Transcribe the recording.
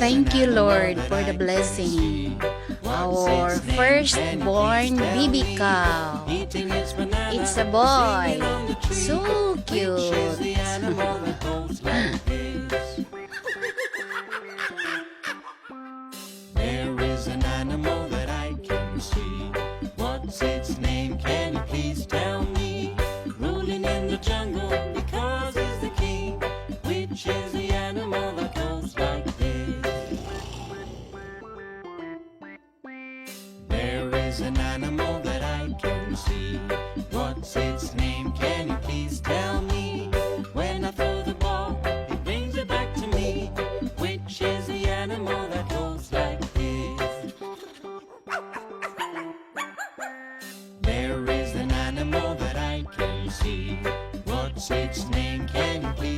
Thank you, Lord, for the blessing. Our firstborn baby cow. It's a boy. So cute. There is an animal that I can see. What's its name? Can you please tell me? Ruling in the jungle because he's the king. Which is the animal that goes like this? There is an animal that I can see. What's its name? Can you please tell me? When I throw the ball, it brings it back to me. Which is the animal that goes like this? There is an animal that I can see. What's its name? Can you please